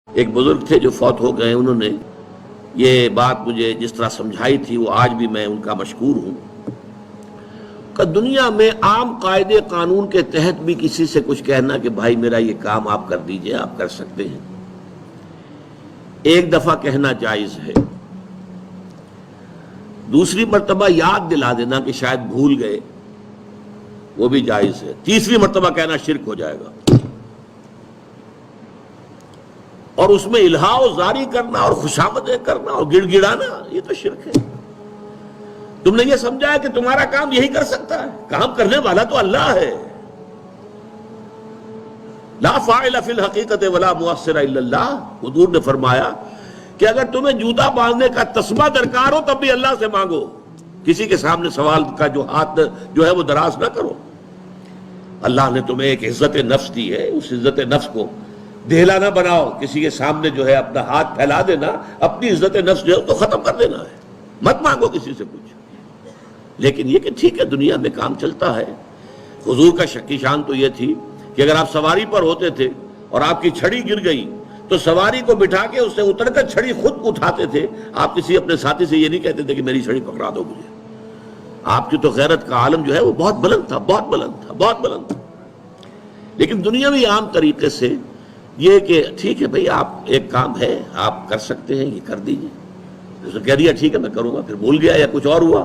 ایک بزرگ تھے جو فوت ہو گئے، انہوں نے یہ بات مجھے جس طرح سمجھائی تھی وہ آج بھی میں ان کا مشکور ہوں کہ دنیا میں عام قاعدے قانون کے تحت بھی کسی سے کچھ کہنا کہ بھائی میرا یہ کام آپ کر دیجئے، آپ کر سکتے ہیں، ایک دفعہ کہنا جائز ہے، دوسری مرتبہ یاد دلا دینا کہ شاید بھول گئے وہ بھی جائز ہے، تیسری مرتبہ کہنا شرک ہو جائے گا، اور اس میں الہا و زاری کرنا اور خوشامدیں کرنا اور گڑ گڑانا یہ تو شرک ہے۔ تم نے یہ سمجھا ہے کہ تمہارا کام یہی کر سکتا ہے، کام کرنے والا تو اللہ ہے۔ لا فاعل فی الحقیقت ولا مؤثر الا اللہ، حضور نے فرمایا کہ اگر تمہیں جوتا باندھنے کا تسمہ درکار ہو تب بھی اللہ سے مانگو، کسی کے سامنے سوال کا جو ہاتھ جو ہے وہ دراز نہ کرو۔ اللہ نے تمہیں ایک عزت نفس دی ہے، اس عزت نفس کو دہلا نہ بناؤ، کسی کے سامنے جو ہے اپنا ہاتھ پھیلا دینا، اپنی عزت نفس جو ہے تو ختم کر دینا ہے، مت مانگو کسی سے کچھ۔ لیکن یہ کہ ٹھیک ہے دنیا میں کام چلتا ہے۔ حضور کا شکی شان تو یہ تھی کہ اگر آپ سواری پر ہوتے تھے اور آپ کی چھڑی گر گئی تو سواری کو بٹھا کے اس سے اتر کر چھڑی خود اٹھاتے تھے، آپ کسی اپنے ساتھی سے یہ نہیں کہتے تھے کہ میری چھڑی پکڑا دو مجھے۔ آپ کی تو غیرت کا عالم جو ہے وہ بہت بلند تھا، بہت بلند تھا، بہت بلند تھا۔ لیکن دنیاوی عام طریقے سے یہ کہ ٹھیک ہے بھئی آپ ایک کام ہے آپ کر سکتے ہیں، یہ کر دیجیے، اس نے کہہ دیا ٹھیک ہے میں کروں گا، پھر بھول گیا یا کچھ اور ہوا،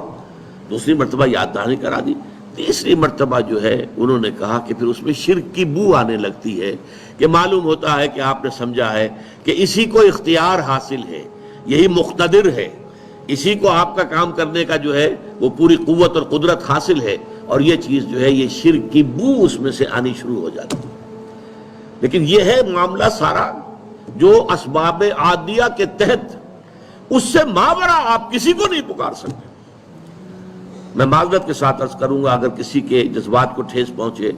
دوسری مرتبہ یاد دہانی کرا دی، تیسری مرتبہ جو ہے انہوں نے کہا کہ پھر اس میں شرک کی بو آنے لگتی ہے کہ معلوم ہوتا ہے کہ آپ نے سمجھا ہے کہ اسی کو اختیار حاصل ہے، یہی مقتدر ہے، اسی کو آپ کا کام کرنے کا جو ہے وہ پوری قوت اور قدرت حاصل ہے، اور یہ چیز جو ہے یہ شرک کی بو اس میں سے آنی شروع ہو جاتی ہے۔ لیکن یہ ہے معاملہ سارا جو اسباب عادیہ کے تحت، اس سے ماورا آپ کسی کو نہیں پکار سکتے۔ میں معذرت کے ساتھ عرض کروں گا اگر کسی کے جذبات کو ٹھیس پہنچے،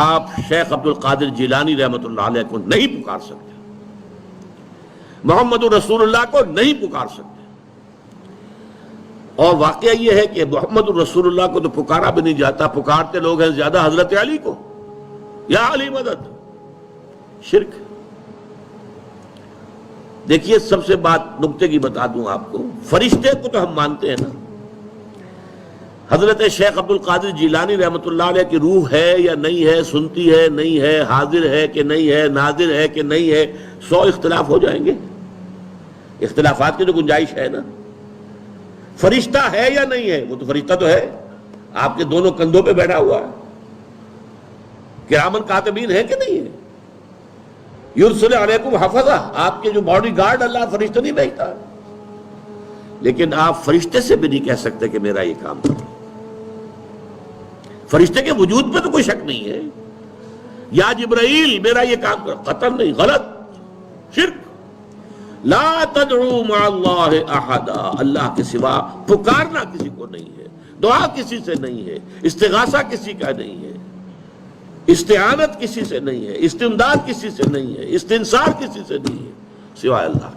آپ شیخ عبد القادر جیلانی رحمۃ اللہ علیہ کو نہیں پکار سکتے، محمد رسول اللہ کو نہیں پکار سکتے، اور واقعہ یہ ہے کہ محمد رسول اللہ کو تو پکارا بھی نہیں جاتا، پکارتے لوگ ہیں زیادہ حضرت علی کو، یا علی مدد، شرک۔ دیکھیے سب سے بات نکتے کی بتا دوں آپ کو، فرشتے کو تو ہم مانتے ہیں نا، حضرت شیخ عبد القادر جیلانی رحمۃ اللہ علیہ کی روح ہے یا نہیں ہے، سنتی ہے نہیں ہے، حاضر ہے کہ نہیں ہے، ناظر ہے کہ نہیں ہے، 100 اختلاف ہو جائیں گے، اختلافات کی تو گنجائش ہے نا۔ فرشتہ ہے یا نہیں ہے، وہ تو فرشتہ تو ہے، آپ کے دونوں کندھوں پہ بیٹھا ہوا ہے، کرامن کاتبین ہے کہ نہیں ہے، یرسل علیکم حفظہ، آپ کے جو باڈی گارڈ اللہ فرشتہ نہیں بھیجتا، لیکن آپ فرشتے سے بھی نہیں کہہ سکتے کہ میرا یہ کام کرو۔ فرشتے کے وجود پہ تو کوئی شک نہیں ہے، یا جبرائیل میرا یہ کام کرو، قطعاً نہیں، غلط، شرک۔ لا تدعو مع اللہ احدا، اللہ کے سوا پکارنا کسی کو نہیں ہے، دعا کسی سے نہیں ہے، استغاثہ کسی کا نہیں ہے، استعانت کسی سے نہیں ہے، استمداد کسی سے نہیں ہے، استنصار کسی سے نہیں ہے سوائے اللہ۔